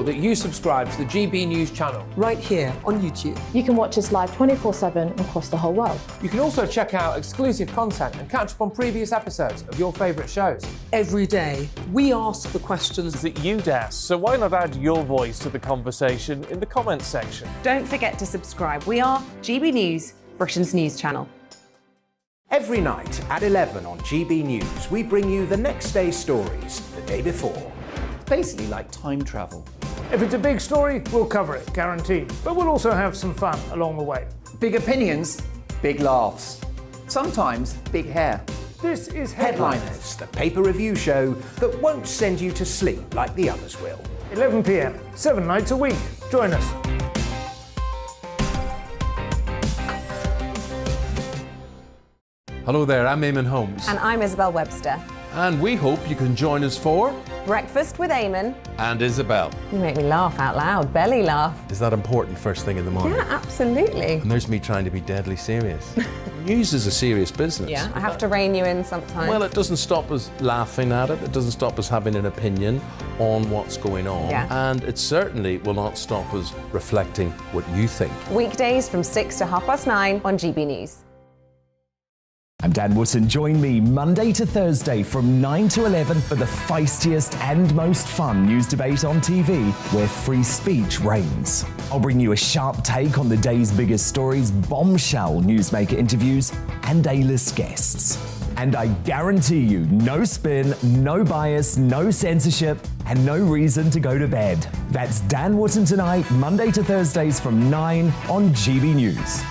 that you subscribe to the GB News channel. Right here on YouTube. You can watch us live 24/7 across the whole world. You can also check out exclusive content and catch up on previous episodes of your favourite shows. Every day, we ask the questions that you'd ask, so why not add your voice to the conversation in the comments section? Don't forget to subscribe. We are GB News, Britain's news channel. Every night at 11 on GB News, we bring you the next day's stories the day before. Basically like time travel. If it's a big story, we'll cover it, guaranteed. But we'll also have some fun along the way. Big opinions, big laughs. Sometimes big hair. This is Headliners, the paper review show that won't send you to sleep like the others will. 11 p.m, 7 nights a week. Join us. Hello there, I'm Eamon Holmes. And I'm Isabel Webster. And we hope you can join us for Breakfast with Eamon. And Isabel. You make me laugh out loud, belly laugh. Is that important first thing in the morning? Yeah, absolutely. And there's me trying to be deadly serious. News is a serious business. Yeah, I have to rein you in sometimes. Well, it doesn't stop us laughing at it. It doesn't stop us having an opinion on what's going on. Yeah. And it certainly will not stop us reflecting what you think. Weekdays from 6 to 9:30 on GB News. I'm Dan Wootton. Join me Monday to Thursday from 9 to 11 for the feistiest and most fun news debate on TV, where free speech reigns. I'll bring you a sharp take on the day's biggest stories, bombshell newsmaker interviews, and A-list guests. And I guarantee you, no spin, no bias, no censorship, and no reason to go to bed. That's Dan Wootton Tonight, Monday to Thursdays from 9 on GB News.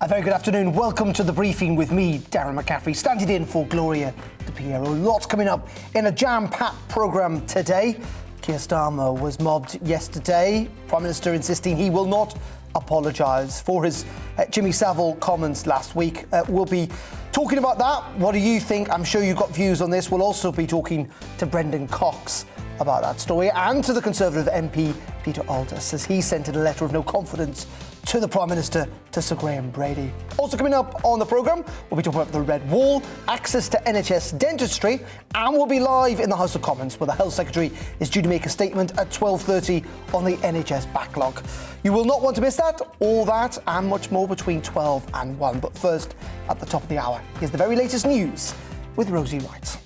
A very good afternoon. Welcome to the briefing with me, Darren McCaffrey, standing in for Gloria De Piero. Lots coming up in a jam-packed programme today. Keir Starmer was mobbed yesterday. Prime Minister insisting he will not apologise for his Jimmy Savile comments last week. We'll be talking about that. What do you think? I'm sure you've got views on this. We'll also be talking to Brendan Cox about that story and to the Conservative MP Peter Aldous, as he sent in a letter of no confidence to the Prime Minister, to Sir Graham Brady. Also coming up on the programme, we'll be talking about the Red Wall, access to NHS Dentistry, and we'll be live in the House of Commons, where the Health Secretary is due to make a statement at 12:30 on the NHS backlog. You will not want to miss that, all that and much more between 12 and 1. But first, at the top of the hour, here's the very latest news with Rosie White.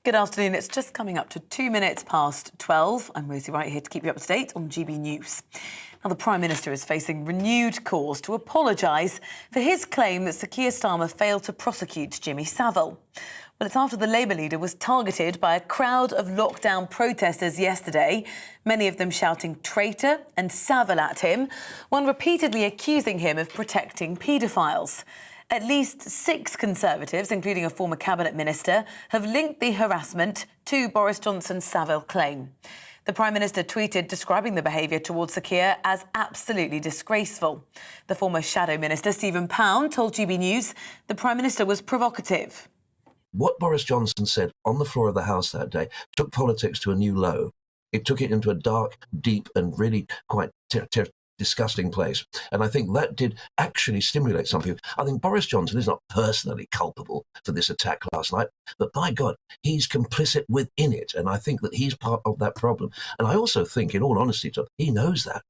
Good afternoon. It's just coming up to 2 minutes past 12. I'm Rosie Wright here to keep you up to date on GB News. Now, the Prime Minister is facing renewed calls to apologise for his claim that Sir Keir Starmer failed to prosecute Jimmy Savile. Well, it's after the Labour leader was targeted by a crowd of lockdown protesters yesterday, many of them shouting traitor and Savile at him, one repeatedly accusing him of protecting paedophiles. At least 6 Conservatives, including a former cabinet minister, have linked the harassment to Boris Johnson's Savile claim. The Prime Minister tweeted describing the behaviour towards Sir Keir as absolutely disgraceful. The former Shadow Minister, Stephen Pound, told GB News the Prime Minister was provocative. What Boris Johnson said on the floor of the House that day took politics to a new low. It took it into a dark, deep and really quite disgusting place. And I think that did actually stimulate some people. I think Boris Johnson is not personally culpable for this attack last night, but by God, he's complicit within it. And I think that he's part of that problem. And I also think, in all honesty, he knows that.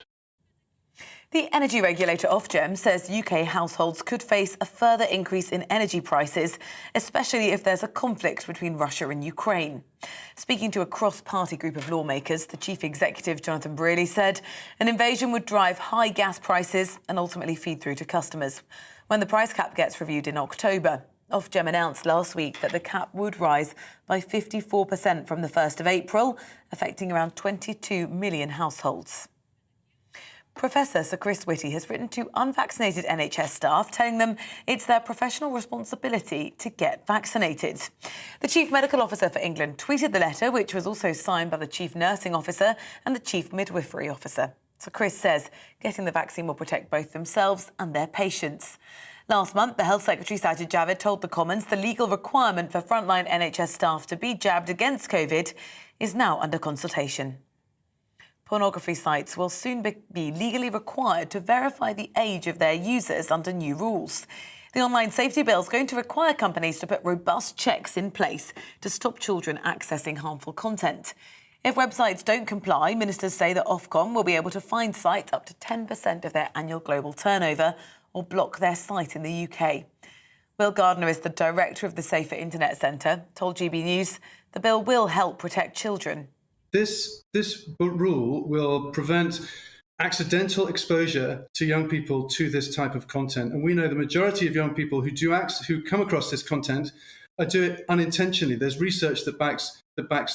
The energy regulator Ofgem says UK households could face a further increase in energy prices, especially if there's a conflict between Russia and Ukraine. Speaking to a cross-party group of lawmakers, the chief executive, Jonathan Brearley, said an invasion would drive high gas prices and ultimately feed through to customers when the price cap gets reviewed in October. Ofgem announced last week that the cap would rise by 54% from the 1st of April, affecting around 22 million households. Professor Sir Chris Whitty has written to unvaccinated NHS staff, telling them it's their professional responsibility to get vaccinated. The Chief Medical Officer for England tweeted the letter, which was also signed by the Chief Nursing Officer and the Chief Midwifery Officer. Sir Chris says getting the vaccine will protect both themselves and their patients. Last month, the Health Secretary Sajid Javid told the Commons the legal requirement for frontline NHS staff to be jabbed against COVID is now under consultation. Pornography sites will soon be legally required to verify the age of their users under new rules. The online safety bill is going to require companies to put robust checks in place to stop children accessing harmful content. If websites don't comply, ministers say that Ofcom will be able to fine sites up to 10% of their annual global turnover or block their site in the UK. Will Gardner is the director of the Safer Internet Centre, told GB News the bill will help protect children. This rule will prevent accidental exposure to young people to this type of content. And we know the majority of young people who come across this content do it unintentionally. There's research that backs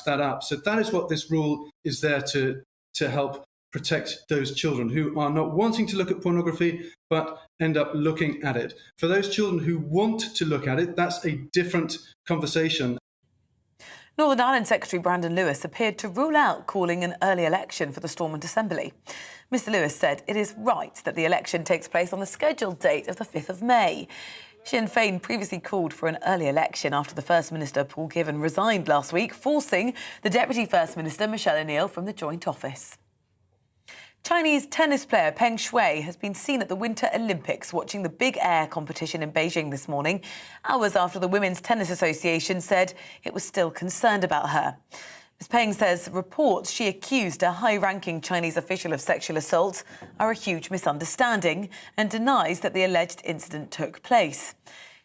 that up. So that is what this rule is there to help protect those children who are not wanting to look at pornography, but end up looking at it. For those children who want to look at it, that's a different conversation. Northern Ireland Secretary Brandon Lewis appeared to rule out calling an early election for the Stormont Assembly. Mr Lewis said it is right that the election takes place on the scheduled date of the 5th of May. Sinn Féin previously called for an early election after the First Minister, Paul Givan, resigned last week, forcing the Deputy First Minister, Michelle O'Neill, from the joint office. Chinese tennis player Peng Shuai has been seen at the Winter Olympics watching the big air competition in Beijing this morning, hours after the Women's Tennis Association said it was still concerned about her. Ms Peng says reports she accused a high-ranking Chinese official of sexual assault are a huge misunderstanding and denies that the alleged incident took place.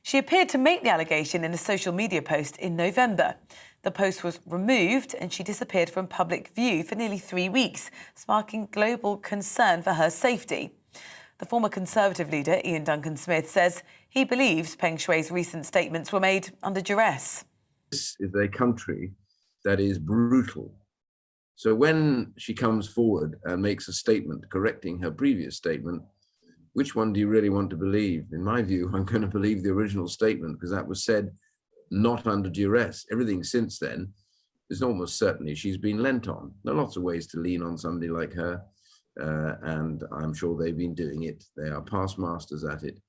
She appeared to make the allegation in a social media post in November. The post was removed and she disappeared from public view for nearly 3 weeks, sparking global concern for her safety. The former Conservative leader, Ian Duncan Smith, says he believes Peng Shuai's recent statements were made under duress. This is a country that is brutal. So when she comes forward and makes a statement correcting her previous statement, which one do you really want to believe? In my view, I'm going to believe the original statement because that was said not under duress. Everything since then is almost certainly she's been lent on. There are lots of ways to lean on somebody like her, and I'm sure they've been doing it. They are past masters at it.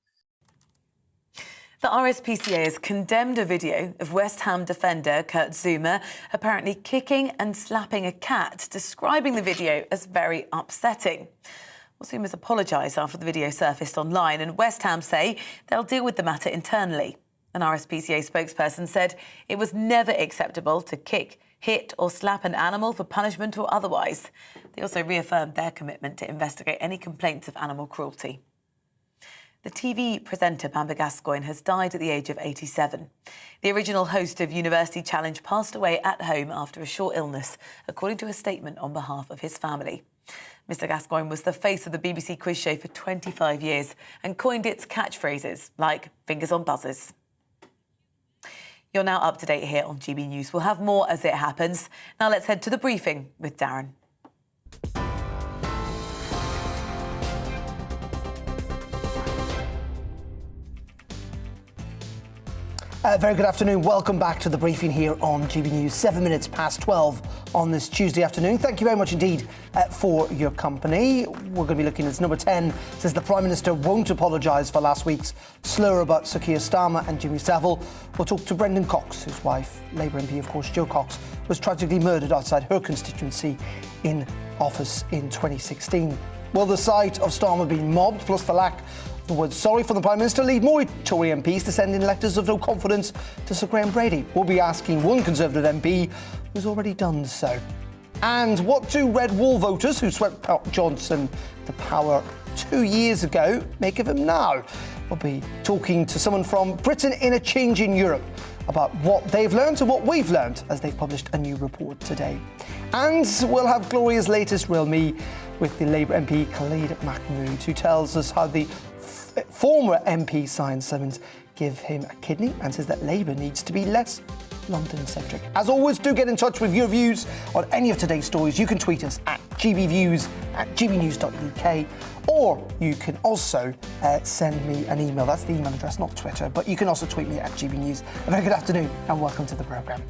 The RSPCA has condemned a video of West Ham defender Kurt Zouma apparently kicking and slapping a cat, describing the video as very upsetting. Well, Zouma's apologised after the video surfaced online, and West Ham say they'll deal with the matter internally. An RSPCA spokesperson said it was never acceptable to kick, hit or slap an animal for punishment or otherwise. They also reaffirmed their commitment to investigate any complaints of animal cruelty. The TV presenter Bamber Gascoigne has died at the age of 87. The original host of University Challenge passed away at home after a short illness, according to a statement on behalf of his family. Mr Gascoigne was the face of the BBC quiz show for 25 years and coined its catchphrases like fingers on buzzers. You're now up to date here on GB News. We'll have more as it happens. Now let's head to the briefing with Darren. Very good afternoon. Welcome back to the briefing here on GB News. 7 minutes past 12 on this Tuesday afternoon. Thank you very much indeed for your company. We're going to be looking at number 10. Says the Prime Minister won't apologise for last week's slur about Sir Keir Starmer and Jimmy Savile. We'll talk to Brendan Cox, whose wife, Labour MP, of course, Jo Cox, was tragically murdered outside her constituency in office in 2016. Will the sight of Starmer being mobbed, plus the lack the word sorry from the Prime Minister, lead more Tory MPs to send in letters of no confidence to Sir Graham Brady? We'll be asking one Conservative MP who's already done so. And what do Red Wall voters who swept Johnson to power 2 years ago make of him now? We'll be talking to someone from Britain in a Changing Europe about what they've learned and what we've learned as they've published a new report today. And we'll have Gloria's latest Real Me with the Labour MP Khalid Mahmood, who tells us how the former MP signed summons give him a kidney and says that Labour needs to be less London-centric. As always, do get in touch with your views on any of today's stories. You can tweet us at gbviews at gbnews.uk, or you can also send me an email. That's the email address, not Twitter, but you can also tweet me at gbnews. A very good afternoon and welcome to the programme.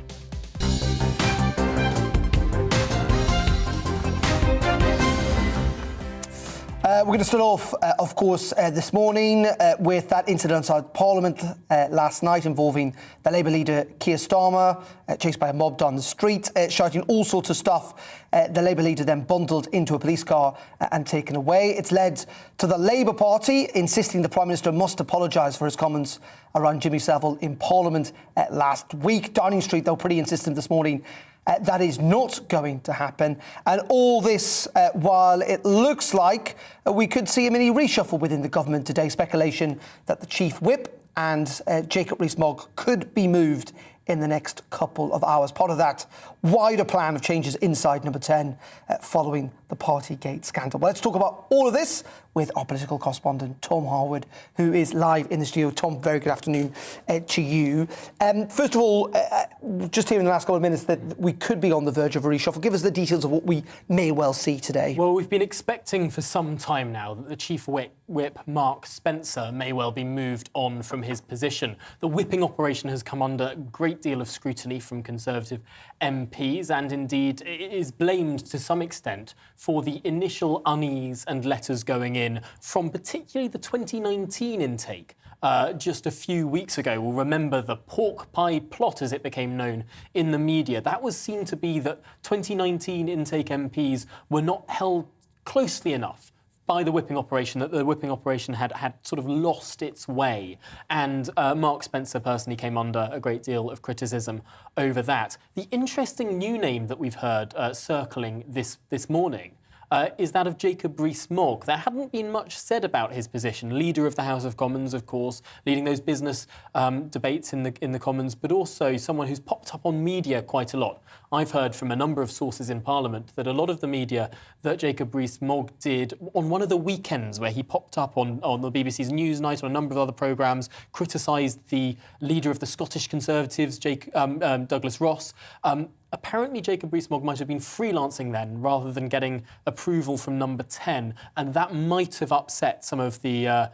We're going to start off, of course, this morning with that incident outside Parliament last night involving the Labour leader Keir Starmer, chased by a mob down the street, shouting all sorts of stuff. The Labour leader then bundled into a police car and taken away. It's led to the Labour Party insisting the Prime Minister must apologise for his comments around Jimmy Savile in Parliament last week. Downing Street, though, pretty insistent this morning that is not going to happen. And all this while it looks like we could see a mini reshuffle within the government today. Speculation that the Chief Whip and Jacob Rees-Mogg could be moved in the next couple of hours. Part of that wider plan of changes inside Number 10 following the Partygate scandal. Well, let's talk about all of this with our political correspondent, Tom Harwood, who is live in the studio. Tom, very good afternoon to you. First of all, just here in the last couple of minutes that we could be on the verge of a reshuffle. Give us the details of what we may well see today. Well, we've been expecting for some time now that the Chief Whip, Mark Spencer, may well be moved on from his position. The whipping operation has come under a great deal of scrutiny from Conservative MPs, and indeed it is blamed to some extent for the initial unease and letters going in from particularly the 2019 intake. Just a few weeks ago, we'll remember the pork pie plot, as it became known in the media. That was seen to be that 2019 intake MPs were not held closely enough by the whipping operation, that the whipping operation had sort of lost its way. And Mark Spencer personally came under a great deal of criticism over that. The interesting new name that we've heard circling this morning is that of Jacob Rees-Mogg. There hadn't been much said about his position. Leader of the House of Commons, of course, leading those business debates in the Commons, but also someone who's popped up on media quite a lot. I've heard from a number of sources in Parliament that a lot of the media that Jacob Rees-Mogg did on one of the weekends where he popped up on the BBC's Newsnight, on a number of other programmes, criticised the leader of the Scottish Conservatives, Douglas Ross. Apparently, Jacob Rees-Mogg might have been freelancing then rather than getting approval from Number 10, and that might have upset some of the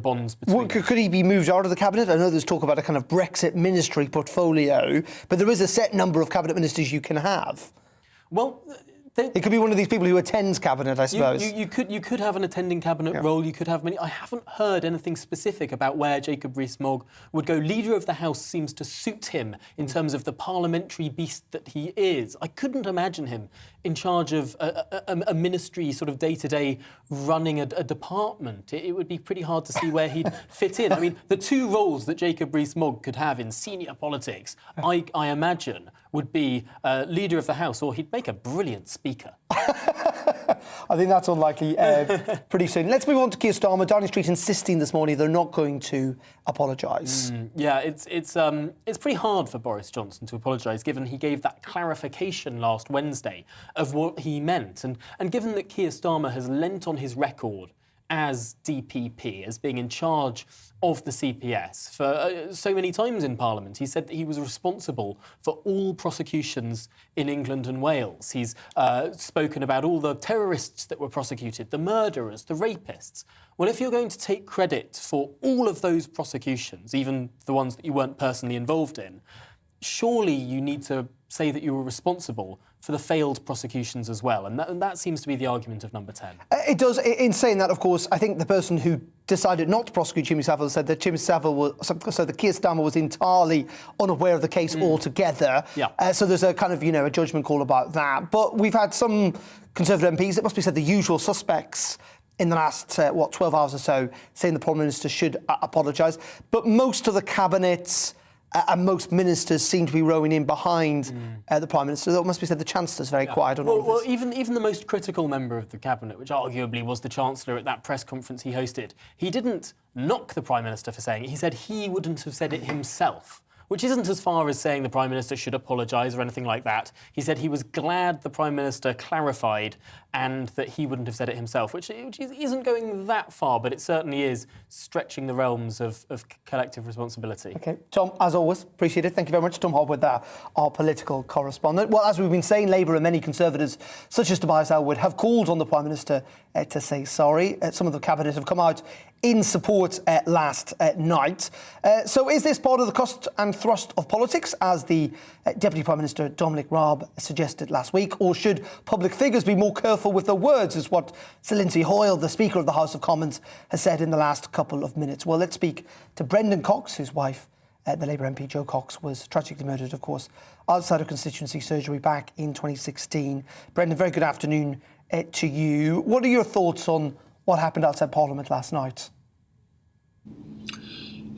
bonds between. Well, could he be moved out of the cabinet? I know there's talk about a kind of Brexit ministry portfolio, but there is a set number of cabinet ministers you can have. Well, it could be one of these people who attends cabinet, I suppose. You could have an attending cabinet role. You could have many. I haven't heard anything specific about where Jacob Rees-Mogg would go. Leader of the House seems to suit him in terms of the parliamentary beast that he is. I couldn't imagine him in charge of a ministry, sort of day-to-day running a department. It would be pretty hard to see where he'd fit in. I mean, the two roles that Jacob Rees-Mogg could have in senior politics, I imagine, would be Leader of the House, or he'd make a brilliant speaker. I think that's unlikely pretty soon. Let's move on to Keir Starmer. Downing Street insisting this morning they're not going to apologise. Yeah, it's pretty hard for Boris Johnson to apologise, given he gave that clarification last Wednesday of what he meant, and given that Keir Starmer has lent on his record as DPP, as being in charge of the CPS for so many times in Parliament. He said that he was responsible for all prosecutions in England and Wales. He's spoken about all the terrorists that were prosecuted, the murderers, the rapists. Well, if you're going to take credit for all of those prosecutions, even the ones that you weren't personally involved in, surely you need to say that you were responsible for the failed prosecutions as well. And that seems to be the argument of Number 10. It does. In saying that, of course, I think the person who decided not to prosecute Jimmy Savile said that Jimmy Savile so that Keir Starmer was entirely unaware of the case altogether. Yeah. So there's a kind of, a judgment call about that. But we've had some Conservative MPs, it must be said, the usual suspects in the last, 12 hours or so, saying the Prime Minister should apologise. But most of the cabinets and most ministers seem to be rowing in behind the Prime Minister. Though it must be said the Chancellor's very quiet on all of this. Well, even the most critical member of the Cabinet, which arguably was the Chancellor at that press conference he hosted, he didn't knock the Prime Minister for saying it. He said he wouldn't have said it himself, which isn't as far as saying the Prime Minister should apologise or anything like that. He said he was glad the Prime Minister clarified and that he wouldn't have said it himself, which isn't going that far, but it certainly is stretching the realms of collective responsibility. OK. Tom, as always, appreciate it. Thank you very much. Tom Harwood there, our political correspondent. Well, as we've been saying, Labour and many Conservatives, such as Tobias Ellwood, have called on the Prime Minister to say sorry. Some of the Cabinet have come out in support last night. So is this part of the cost and thrust of politics, as the Deputy Prime Minister Dominic Raab suggested last week, or should public figures be more careful with their words, is what Sir Lindsay Hoyle, the Speaker of the House of Commons, has said in the last couple of minutes. Well, let's speak to Brendan Cox, whose wife, the Labour MP Jo Cox, was tragically murdered, of course, outside of constituency surgery back in 2016. Brendan, very good afternoon to you. What are your thoughts on what happened outside Parliament last night?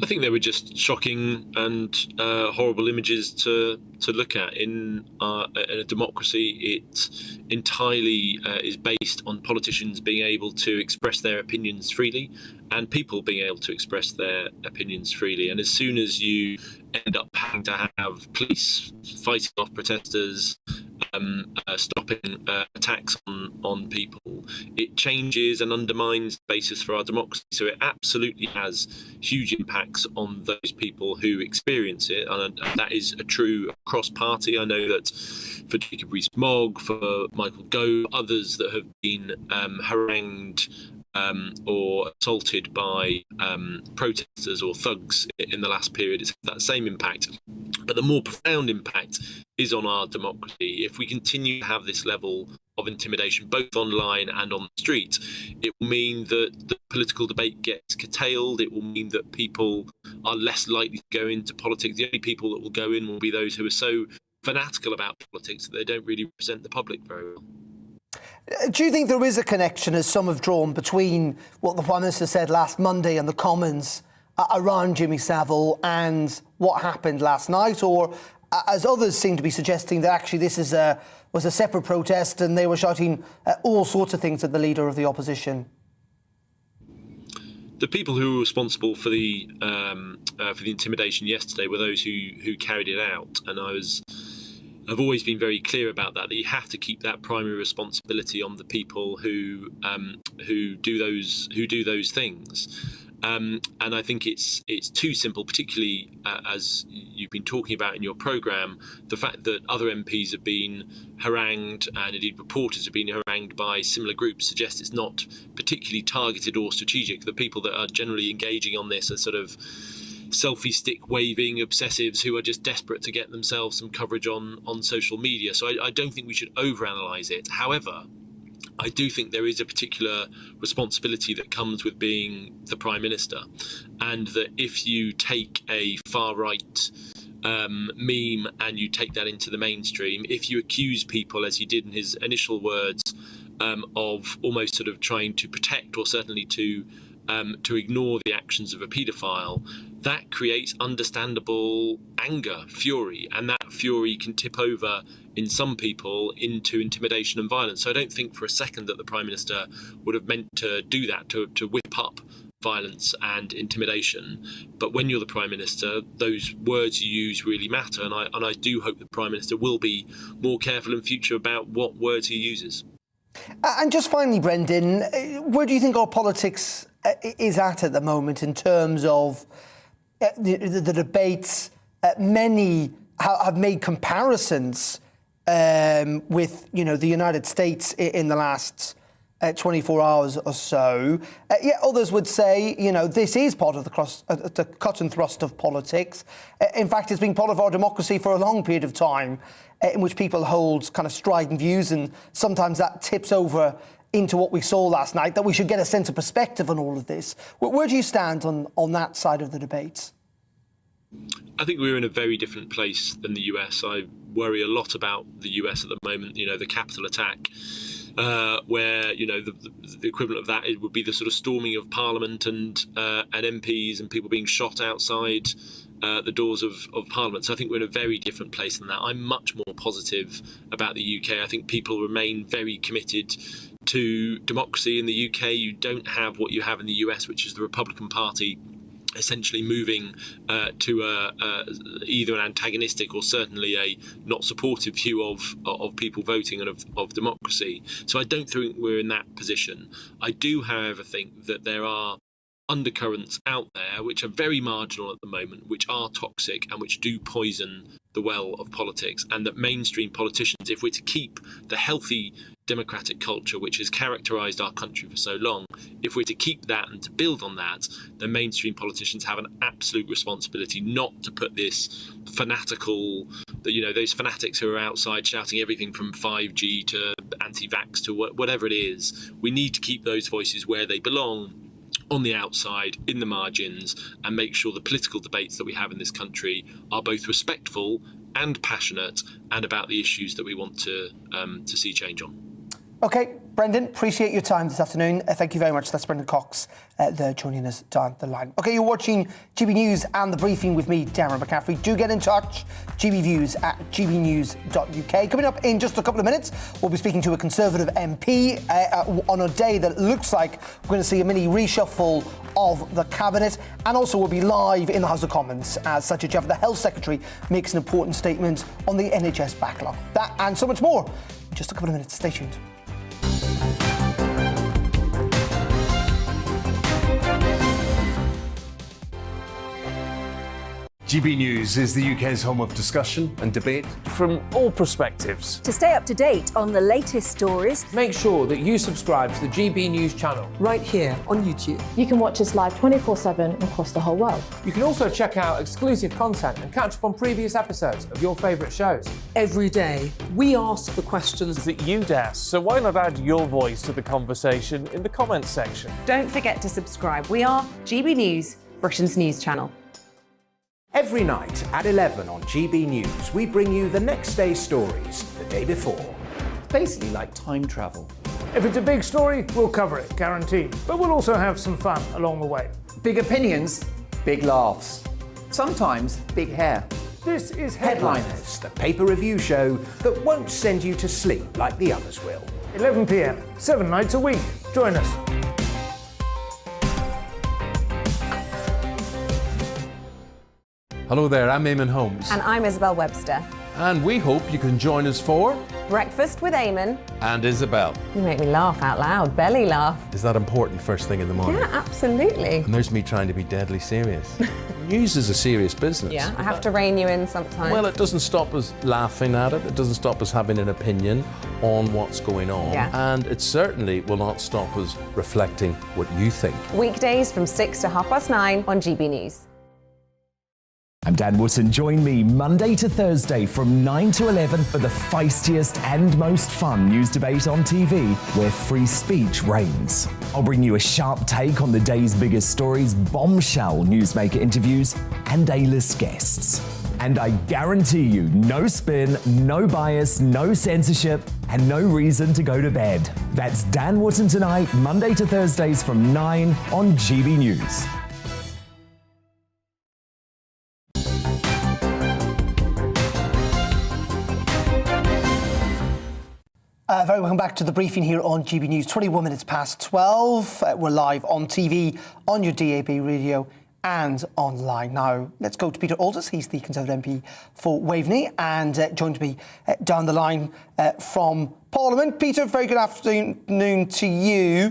I think they were just shocking and horrible images to look at. In a democracy, it entirely is based on politicians being able to express their opinions freely and people being able to express their opinions freely. And as soon as you end up having to have police fighting off protesters, stopping attacks on people, it changes and undermines the basis for our democracy. So it absolutely has huge impacts on those people who experience it, and that is a true cross-party. I know that for Jacob Rees-Mogg, for Michael Gove, others that have been harangued or assaulted by protesters or thugs in the last period, it's had that same impact. But the more profound impact is on our democracy. If we continue to have this level of intimidation, both online and on the street, it will mean that the political debate gets curtailed. It will mean that people are less likely to go into politics. The only people that will go in will be those who are so fanatical about politics that they don't really represent the public very well. Do you think there is a connection, as some have drawn, between what the Prime Minister said last Monday and the Commons around Jimmy Savile and what happened last night? Or, as others seem to be suggesting, that actually this was a separate protest and they were shouting all sorts of things at the Leader of the Opposition? The people who were responsible for the intimidation yesterday were those who carried it out, and I've always been very clear about that you have to keep that primary responsibility on the people who do those things. And I think it's too simple, particularly as you've been talking about in your programme, the fact that other MPs have been harangued and indeed reporters have been harangued by similar groups suggests it's not particularly targeted or strategic. The people that are generally engaging on this are sort of selfie stick waving obsessives who are just desperate to get themselves some coverage on social media. So I don't think we should overanalyze it. However, I do think there is a particular responsibility that comes with being the Prime Minister, and that if you take a far-right meme and you take that into the mainstream, if you accuse people, as he did in his initial words, of almost sort of trying to protect or certainly to ignore the actions of a paedophile, that creates understandable anger, fury, and that fury can tip over in some people into intimidation and violence. So I don't think for a second that the Prime Minister would have meant to do that, to whip up violence and intimidation. But when you're the Prime Minister, those words you use really matter, and I do hope the Prime Minister will be more careful in future about what words he uses. And just finally, Brendan, where do you think our politics is at the moment in terms of the debates? Many have made comparisons with, the United States in the last 24 hours or so. Yet others would say, this is part of the cut and thrust of politics. In fact, it's been part of our democracy for a long period of time, in which people hold kind of strident views, and sometimes that tips over into what we saw last night, that we should get a sense of perspective on all of this. Where do you stand on that side of the debate? I think we're in a very different place than the US. I worry a lot about the US at the moment, the Capitol attack, where, the equivalent of that would be the sort of storming of Parliament and MPs and people being shot outside the doors of Parliament. So I think we're in a very different place than that. I'm much more positive about the UK. I think people remain very committed to democracy in the UK. You don't have what you have in the US, which is the Republican Party essentially moving to either an antagonistic or certainly a not supportive view of people voting and of democracy. So I don't think we're in that position. I do, however, think that there are undercurrents out there which are very marginal at the moment, which are toxic and which do poison the well of politics, and that mainstream politicians, if we're to keep the healthy democratic culture which has characterised our country for so long, if we're to keep that and to build on that, then mainstream politicians have an absolute responsibility not to put this fanatical, those fanatics who are outside shouting everything from 5G to anti-vax to whatever it is. We need to keep those voices where they belong, on the outside, in the margins, and make sure the political debates that we have in this country are both respectful and passionate and about the issues that we want to see change on. OK, Brendan, appreciate your time this afternoon. Thank you very much. That's Brendan Cox there joining us down the line. OK, you're watching GB News and The Briefing with me, Darren McCaffrey. Do get in touch, gbviews@gbnews.uk. Coming up in just a couple of minutes, we'll be speaking to a Conservative MP on a day that looks like we're going to see a mini reshuffle of the Cabinet. And also we'll be live in the House of Commons as Sajid Javid, the Health Secretary, makes an important statement on the NHS backlog. That and so much more in just a couple of minutes. Stay tuned. GB News is the UK's home of discussion and debate from all perspectives. To stay up to date on the latest stories, make sure that you subscribe to the GB News channel right here on YouTube. You can watch us live 24/7 across the whole world. You can also check out exclusive content and catch up on previous episodes of your favourite shows. Every day, we ask the questions that you'd ask, so why not add your voice to the conversation in the comments section? Don't forget to subscribe. We are GB News, Britain's news channel. Every night at 11 on GB News, we bring you the next day's stories the day before. It's basically like time travel. If it's a big story, we'll cover it, guaranteed. But we'll also have some fun along the way. Big opinions, big laughs. Sometimes big hair. This is Headliners, the paper review show that won't send you to sleep like the others will. 11 p.m, 7 nights a week. Join us. Hello there, I'm Eamon Holmes. And I'm Isabel Webster. And we hope you can join us for Breakfast with Eamon and Isabel. You make me laugh out loud, belly laugh. Is that important first thing in the morning? Yeah, absolutely. And there's me trying to be deadly serious. News is a serious business. Yeah, I have to rein you in sometimes. Well, it doesn't stop us laughing at it. It doesn't stop us having an opinion on what's going on. Yeah. And it certainly will not stop us reflecting what you think. Weekdays from 6 to 9:30 on GB News. I'm Dan Wootton. Join me Monday to Thursday from 9 to 11 for the feistiest and most fun news debate on TV, where free speech reigns. I'll bring you a sharp take on the day's biggest stories, bombshell newsmaker interviews, and A-list guests. And I guarantee you, no spin, no bias, no censorship, and no reason to go to bed. That's Dan Wootton Tonight, Monday to Thursdays from 9 on GB News. Very welcome back to The Briefing here on GB News. 21 minutes past 12. We're live on TV, on your DAB radio and online. Now, let's go to Peter Aldous. He's the Conservative MP for Waveney and joins me down the line from Parliament. Peter, very good afternoon to you.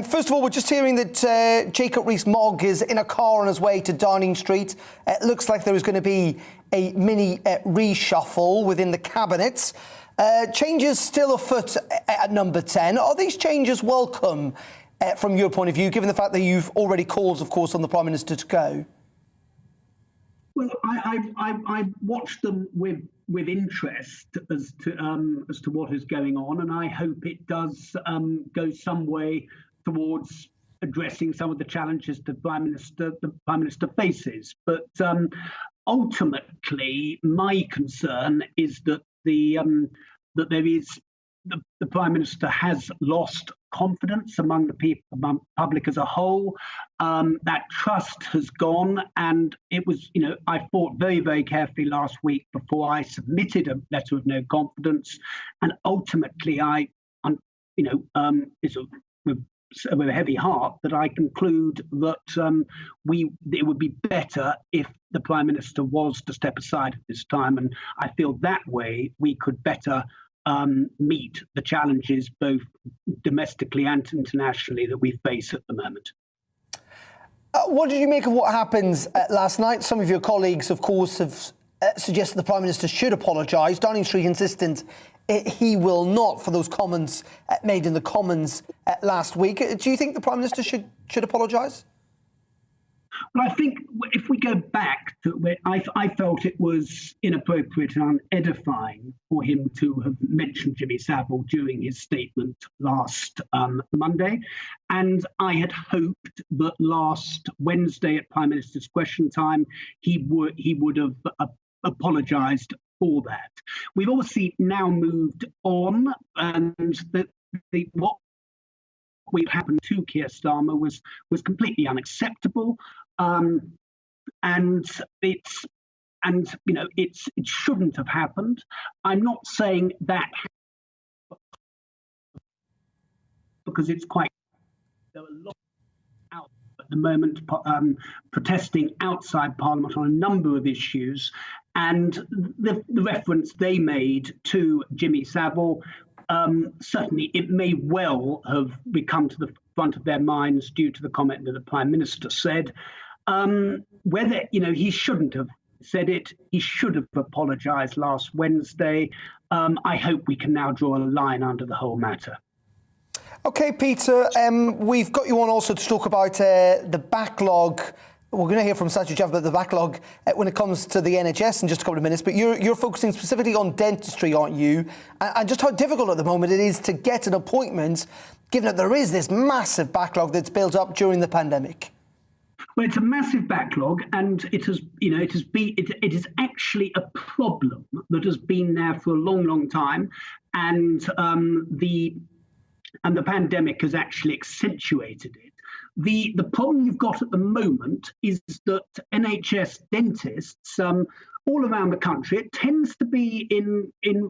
First of all, we're just hearing that Jacob Rees-Mogg is in a car on his way to Downing Street. It looks like there is going to be a mini reshuffle within the Cabinet. Changes still afoot at number 10. Are these changes welcome from your point of view, given the fact that you've already called, of course, on the Prime Minister to go? Well, I watched them with interest as to what is going on, and I hope it does go some way towards addressing some of the challenges the Prime Minister faces. But ultimately, my concern is that that there is the Prime Minister has lost confidence among the people, among public as a whole. That trust has gone, and it was, I thought very, very carefully last week before I submitted a letter of no confidence, and ultimately it's with a heavy heart that I conclude that it would be better if the Prime Minister was to step aside at this time, and I feel that way we could better meet the challenges both domestically and internationally that we face at the moment. What did you make of what happened last night? Some of your colleagues, of course, have suggested the Prime Minister should apologise. Downing Street insistent he will not for those comments made in the Commons last week. Do you think the Prime Minister should apologise? Well, I think if we go back to where I felt it was inappropriate and unedifying for him to have mentioned Jimmy Savile during his statement last Monday. And I had hoped that last Wednesday at Prime Minister's Question Time, he would have apologised for that. We've obviously now moved on, and what happened to Keir Starmer was completely unacceptable. And it shouldn't have happened. I'm not saying that because it's quite, there are a lot out at the moment protesting outside Parliament on a number of issues, and the reference they made to Jimmy Savile, certainly it may well have become to the front of their minds due to the comment that the Prime Minister said. Whether, he shouldn't have said it, he should have apologised last Wednesday. I hope we can now draw a line under the whole matter. OK, Peter, we've got you on also to talk about the backlog. We're going to hear from Sajid Jav about the backlog when it comes to the NHS in just a couple of minutes, but you're focusing specifically on dentistry, aren't you? And just how difficult at the moment it is to get an appointment, given that there is this massive backlog that's built up during the pandemic. Well, it's a massive backlog, and it is actually a problem that has been there for a long, long time, and the pandemic has actually accentuated it. The problem you've got at the moment is that NHS dentists all around the country, it tends to be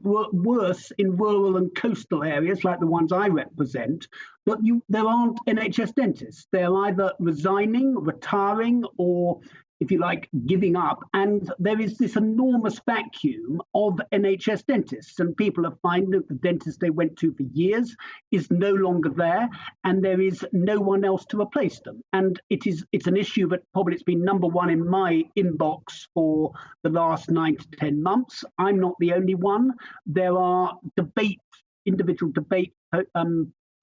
worse in rural and coastal areas like the ones I represent, but there aren't NHS dentists. They're either resigning, retiring, or, if you like, giving up. And there is this enormous vacuum of NHS dentists, and people are finding that the dentist they went to for years is no longer there, and there is no one else to replace them. And it's an issue that probably it's been number one in my inbox for the last 9 to 10 months. I'm not the only one. There are individual debates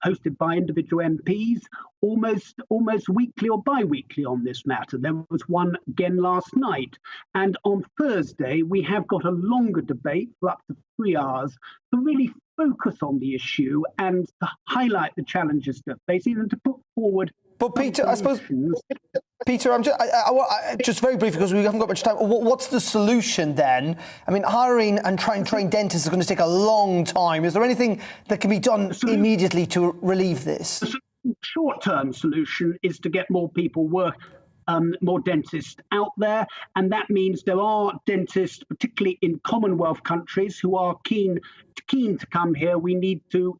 hosted by individual MPs almost weekly or bi-weekly on this matter. There was one again last night. And on Thursday, we have got a longer debate for up to 3 hours to really focus on the issue and to highlight the challenges that face it and to put forward. But Peter, I suppose, Peter, I'm just very briefly, because we haven't got much time. What's the solution then? I mean, hiring and trying to train dentists is going to take a long time. Is there anything that can be done immediately to relieve this? The short-term solution is to get more people more dentists out there, and that means there are dentists, particularly in Commonwealth countries, who are keen to come here. We need to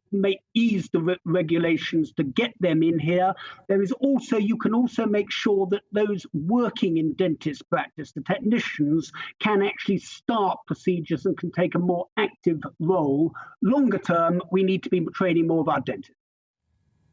ease the regulations to get them in here. You can also make sure that those working in dentist practice, the technicians, can actually start procedures and can take a more active role. Longer term, we need to be training more of our dentists.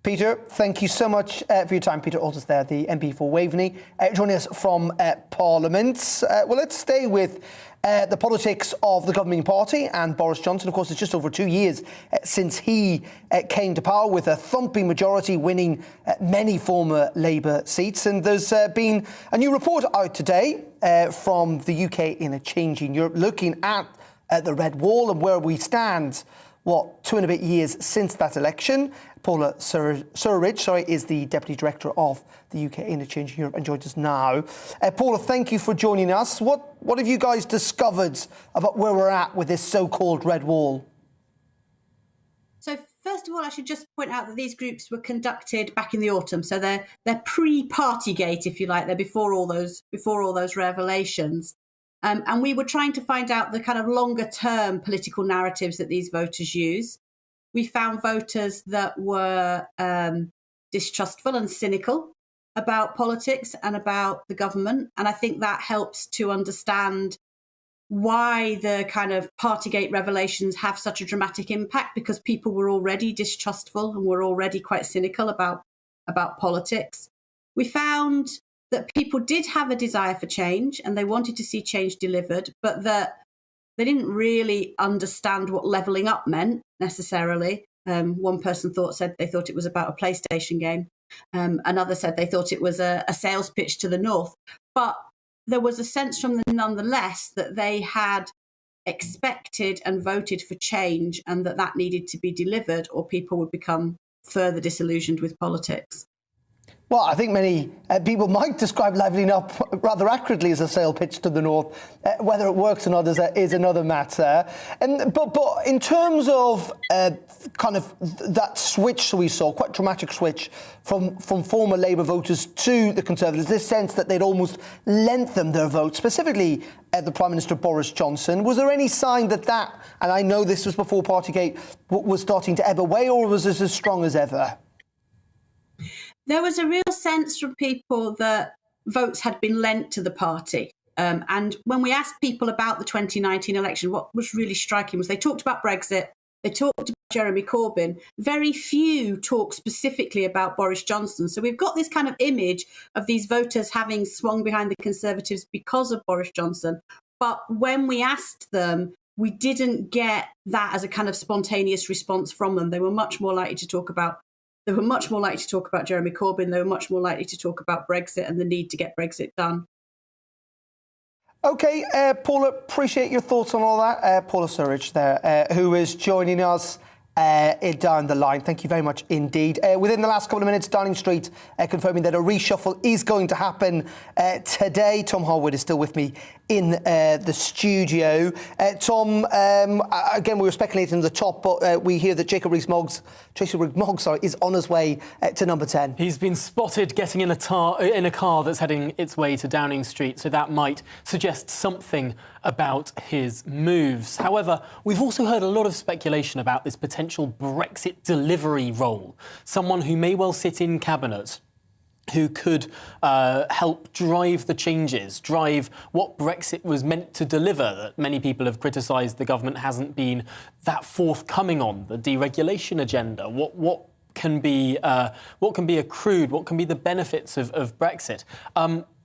Peter, thank you so much for your time. Peter Aldous there, the MP for Waveney, joining us from Parliament. Well, let's stay with the politics of the governing party and Boris Johnson. Of course, it's just over 2 years since he came to power with a thumping majority, winning many former Labour seats. And there's been a new report out today from the UK in a changing Europe, looking at the Red Wall and where we stand, 2 and a bit years since that election. Paula Surridge, is the Deputy Director of the UK in a Changing Europe and joins us now. Paula, thank you for joining us. What have you guys discovered about where we're at with this so-called Red Wall? So first of all, I should just point out that these groups were conducted back in the autumn, so they're pre-Partygate, if you like. They're before all those revelations. And we were trying to find out the kind of longer-term political narratives that these voters use. We found voters that were distrustful and cynical about politics and about the government. And I think that helps to understand why the kind of Partygate revelations have such a dramatic impact, because people were already distrustful and were already quite cynical about politics. We found that people did have a desire for change and they wanted to see change delivered, but that they didn't really understand what levelling up meant necessarily. One person said they thought it was about a PlayStation game. Another said they thought it was a sales pitch to the North. But there was a sense from them nonetheless that they had expected and voted for change and that needed to be delivered or people would become further disillusioned with politics. Well, I think many people might describe levelling up rather accurately as a sale pitch to the North. Whether it works or not is another matter. But in terms of kind of that switch we saw, quite dramatic switch from former Labour voters to the Conservatives, this sense that they'd almost lent them their vote, specifically the Prime Minister Boris Johnson. Was there any sign that, and I know this was before Partygate, was starting to ebb away, or was this as strong as ever? There was a real sense from people that votes had been lent to the party. And when we asked people about the 2019 election, what was really striking was they talked about Brexit, they talked about Jeremy Corbyn. Very few talked specifically about Boris Johnson. So we've got this kind of image of these voters having swung behind the Conservatives because of Boris Johnson. But when we asked them, we didn't get that as a kind of spontaneous response from them. They were much more likely to talk about Jeremy Corbyn. They were much more likely to talk about Brexit and the need to get Brexit done. OK, Paula, appreciate your thoughts on all that. Paula Surridge there, who is joining us down the line. Thank you very much indeed. Within the last couple of minutes, Downing Street confirming that a reshuffle is going to happen today. Tom Harwood is still with me in the studio. Tom, again, we were speculating at the top, but we hear that Jacob Rees-Mogg is on his way to number 10. He's been spotted getting in a car that's heading its way to Downing Street, so that might suggest something about his moves. However, we've also heard a lot of speculation about this potential Brexit delivery role, someone who may well sit in cabinet, who could help drive the changes, drive what Brexit was meant to deliver, that many people have criticised the government hasn't been that forthcoming on, the deregulation agenda, what can be accrued, what can be the benefits of Brexit.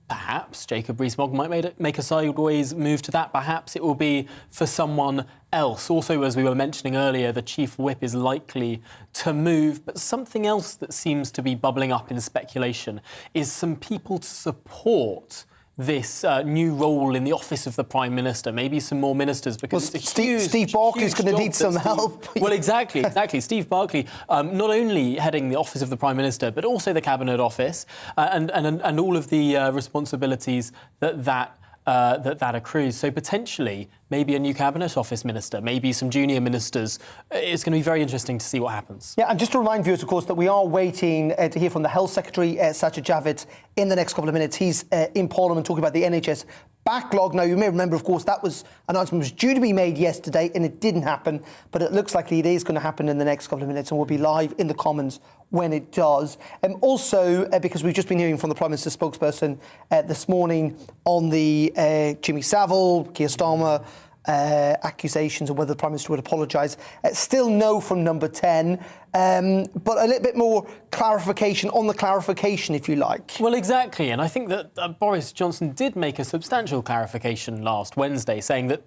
Perhaps Jacob Rees-Mogg might make a sideways move to that. Perhaps it will be for someone else. Also, as we were mentioning earlier, the Chief Whip is likely to move. But something else that seems to be bubbling up in speculation is some people to support this new role in the office of the Prime Minister, maybe some more ministers, because Steve Barclay's going to need some help. Well, exactly. Steve Barclay, not only heading the office of the Prime Minister, but also the Cabinet Office and all of the responsibilities that accrues. So potentially, maybe a new Cabinet Office minister, maybe some junior ministers. It's going to be very interesting to see what happens. Yeah, and just to remind viewers, of course, that we are waiting to hear from the Health Secretary, Sajid Javid, in the next couple of minutes. He's in Parliament talking about the NHS backlog. Now, you may remember, of course, that announcement was due to be made yesterday and it didn't happen, but it looks like it is going to happen in the next couple of minutes and we'll be live in the Commons when it does. Also, because we've just been hearing from the Prime Minister's spokesperson this morning on the Jimmy Savile, Keir Starmer accusations and whether the Prime Minister would apologise. Still no from number 10, but a little bit more clarification on the clarification, if you like. Well, exactly, and I think that Boris Johnson did make a substantial clarification last Wednesday, saying that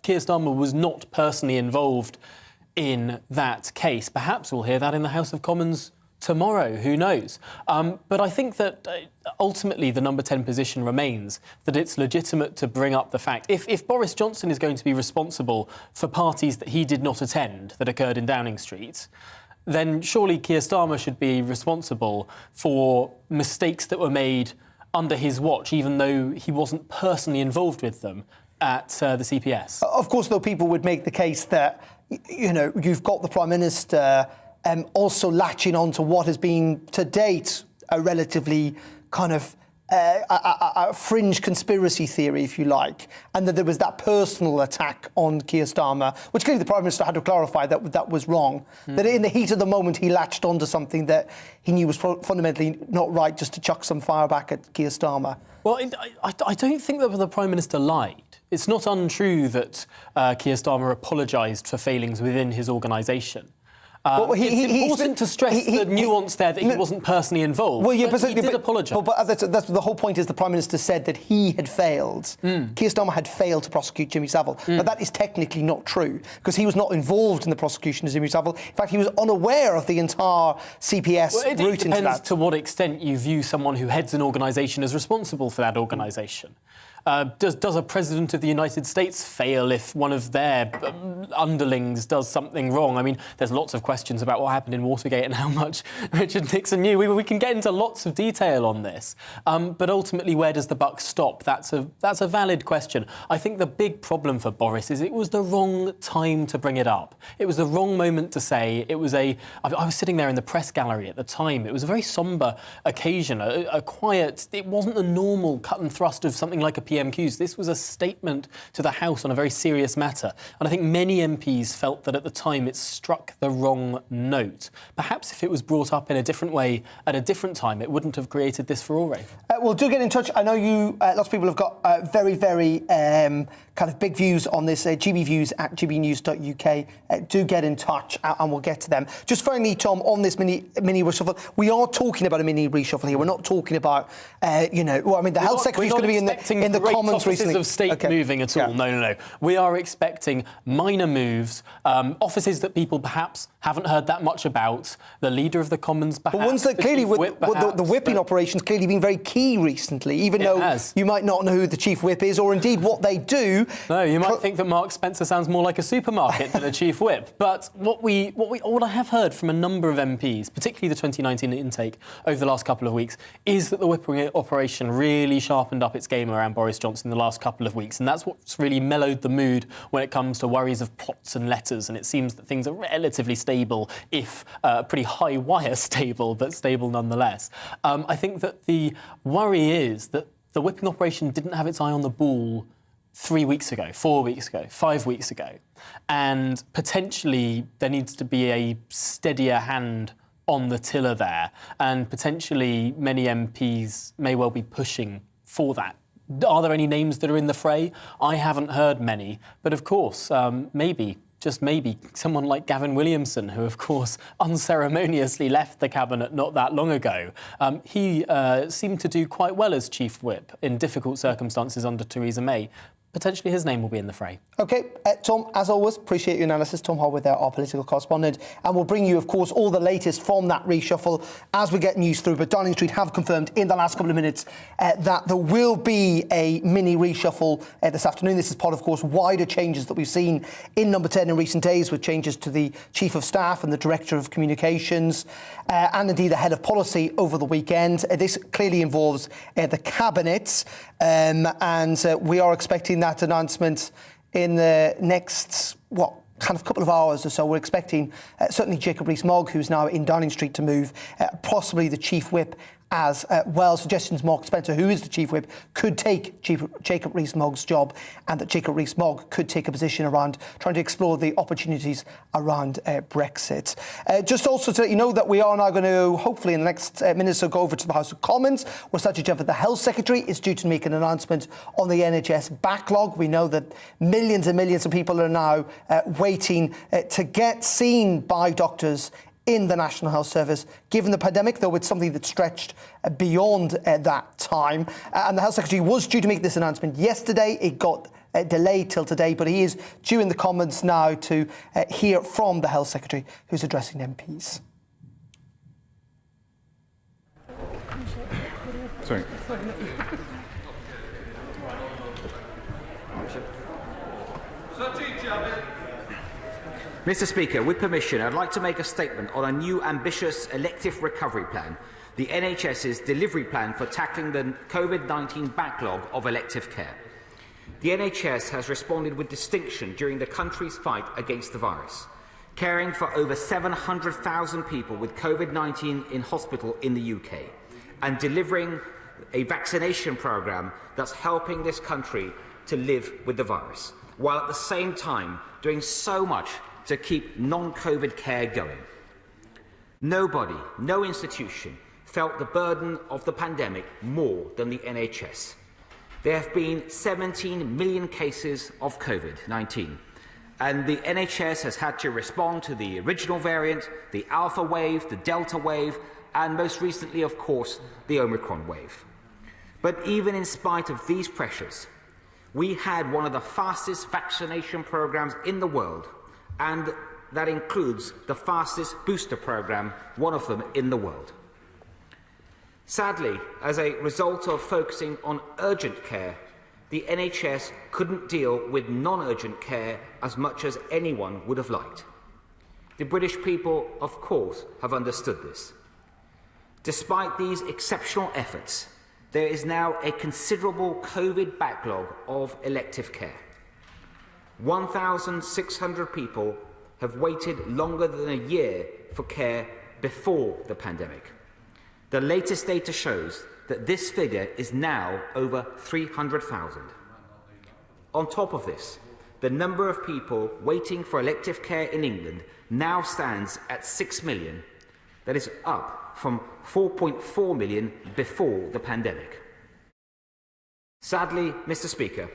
Keir Starmer was not personally involved in that case. Perhaps we'll hear that in the House of Commons tomorrow, who knows? But I think that ultimately the number 10 position remains, that it's legitimate to bring up the fact, if Boris Johnson is going to be responsible for parties that he did not attend that occurred in Downing Street, then surely Keir Starmer should be responsible for mistakes that were made under his watch, even though he wasn't personally involved with them at the CPS. Of course, though, people would make the case that, you know, you've got the Prime Minister also latching on to what has been, to date, a relatively kind of a fringe conspiracy theory, if you like, and that there was that personal attack on Keir Starmer, which clearly the Prime Minister had to clarify that was wrong, that in the heat of the moment he latched onto something that he knew was fundamentally not right, just to chuck some fire back at Keir Starmer. Well, I don't think that the Prime Minister lied. It's not untrue that Keir Starmer apologised for failings within his organisation. It's important to stress the nuance there that he wasn't personally involved. Well, yeah, but he did apologise. But that's the whole point is the Prime Minister said that he had failed. Keir Starmer had failed to prosecute Jimmy Savile. But that is technically not true because he was not involved in the prosecution of Jimmy Savile. In fact, he was unaware of the entire CPS route into that. It depends to what extent you view someone who heads an organisation as responsible for that organisation. Does a president of the United States fail if one of their underlings does something wrong? I mean, there's lots of questions about what happened in Watergate and how much Richard Nixon knew. We can get into lots of detail on this. But ultimately, where does the buck stop? That's a valid question. I think the big problem for Boris is it was the wrong time to bring it up. It was the wrong moment to say. I was sitting there in the press gallery at the time. It was a very sombre occasion, a quiet... It wasn't the normal cut and thrust of something like a PMQs. This was a statement to the House on a very serious matter. And I think many MPs felt that at the time it struck the wrong note. Perhaps if it was brought up in a different way at a different time, it wouldn't have created this furore. Well, do get in touch. I know you, lots of people have got very, very kind of big views on this. gbviews at gbnews.uk. Do get in touch and we'll get to them. Just finally, Tom, on this mini reshuffle, we are talking about a mini reshuffle here. We're not talking about, the Health Secretary is going to be in the Commons recently. Of state moving at all. Yeah. No. We are expecting minor moves, offices that people perhaps haven't heard that much about. The Leader of the Commons, perhaps. But ones that clearly, the whipping operation's clearly been very key recently, even though you might not know who the Chief Whip is or indeed what they do. No, you might think that Mark Spencer sounds more like a supermarket than a Chief Whip. But what I have heard from a number of MPs, particularly the 2019 intake over the last couple of weeks, is that the whipping operation really sharpened up its game around Boris Johnson in the last couple of weeks, and that's what's really mellowed the mood when it comes to worries of plots and letters, and it seems that things are relatively stable, if pretty high wire stable, but stable nonetheless. I think that the worry is that the whipping operation didn't have its eye on the ball 3 weeks ago, 4 weeks ago, 5 weeks ago, and potentially there needs to be a steadier hand on the tiller there, and potentially many MPs may well be pushing for that. Are there any names that are in the fray? I haven't heard many, but of course, maybe, just maybe, someone like Gavin Williamson, who of course unceremoniously left the cabinet not that long ago. He seemed to do quite well as Chief Whip in difficult circumstances under Theresa May. Potentially his name will be in the fray. OK, Tom, as always, appreciate your analysis. Tom Harwood there, our political correspondent. And we'll bring you, of course, all the latest from that reshuffle as we get news through. But Downing Street have confirmed in the last couple of minutes that there will be a mini reshuffle this afternoon. This is part, of course, wider changes that we've seen in Number 10 in recent days, with changes to the Chief of Staff and the Director of Communications and indeed the Head of Policy over the weekend. This clearly involves the Cabinet and we are expecting that announcement in the next, kind of couple of hours or so. We're expecting certainly Jacob Rees-Mogg, who's now in Downing Street, to move, possibly the Chief Whip as well. Suggestions Mark Spencer, who is the Chief Whip, could take Jacob Rees-Mogg's job, and that Jacob Rees-Mogg could take a position around trying to explore the opportunities around Brexit. Just also to let you know that we are now going to, hopefully in the next minute or so, go over to the House of Commons. We're starting to jump at the Health Secretary is due to make an announcement on the NHS backlog. We know that millions and millions of people are now waiting to get seen by doctors in the National Health Service, given the pandemic, though it's something that stretched beyond that time. And the Health Secretary was due to make this announcement yesterday. It got delayed till today, but he is due in the Commons now to hear from the Health Secretary, who's addressing MPs. Sorry. Mr. Speaker, with permission, I'd like to make a statement on a new ambitious elective recovery plan, the NHS's delivery plan for tackling the COVID-19 backlog of elective care. The NHS has responded with distinction during the country's fight against the virus, caring for over 700,000 people with COVID-19 in hospital in the UK, and delivering a vaccination programme that's helping this country to live with the virus, while at the same time doing so much to keep non-COVID care going. Nobody, no institution, felt the burden of the pandemic more than the NHS. There have been 17 million cases of COVID-19, And the NHS has had to respond to the original variant, the Alpha wave, the Delta wave, and most recently, of course, the Omicron wave. But even in spite of these pressures, we had one of the fastest vaccination programs in the world, and that includes the fastest booster program, one of them in the world. Sadly, as a result of focusing on urgent care, the NHS couldn't deal with non-urgent care as much as anyone would have liked. The British people, of course, have understood this. Despite these exceptional efforts, there is now a considerable COVID backlog of elective care. 1,600 people have waited longer than a year for care before the pandemic. The latest data shows that this figure is now over 300,000. On top of this, the number of people waiting for elective care in England now stands at 6 million. That is up from 4.4 million before the pandemic. Sadly, Mr. Speaker,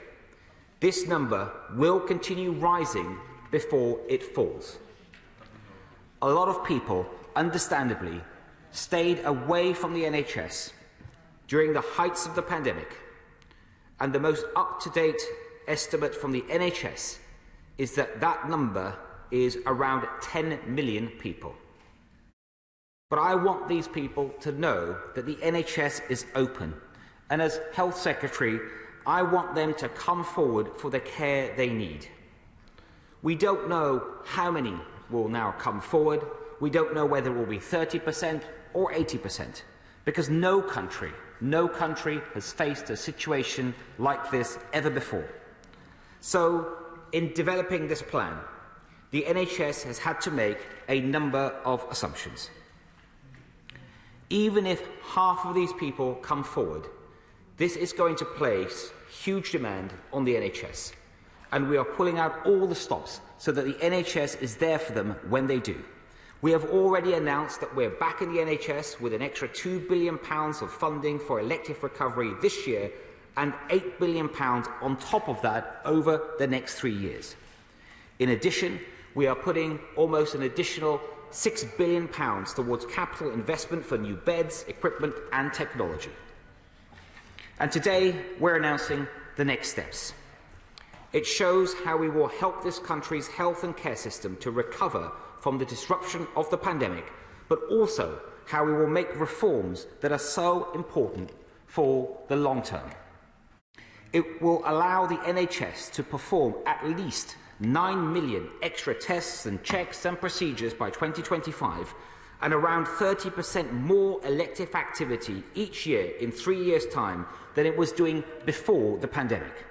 this number will continue rising before it falls. A lot of people, understandably, stayed away from the NHS during the heights of the pandemic, and the most up-to-date estimate from the NHS is that that number is around 10 million people. But I want these people to know that the NHS is open, and as Health Secretary, I want them to come forward for the care they need. We don't know how many will now come forward. We don't know whether it will be 30% or 80%, because no country has faced a situation like this ever before. So, in developing this plan, the NHS has had to make a number of assumptions. Even if half of these people come forward, this is going to place huge demand on the NHS, and we are pulling out all the stops so that the NHS is there for them when they do. We have already announced that we're back in the NHS with an extra £2 billion of funding for elective recovery this year and £8 billion on top of that over the next 3 years. In addition, we are putting almost an additional £6 billion towards capital investment for new beds, equipment and technology. And today we're announcing the next steps. It shows how we will help this country's health and care system to recover from the disruption of the pandemic, but also how we will make reforms that are so important for the long term. It will allow the NHS to perform at least 9 million extra tests and checks and procedures by 2025, and around 30% more elective activity each year in 3 years' time than it was doing before the pandemic.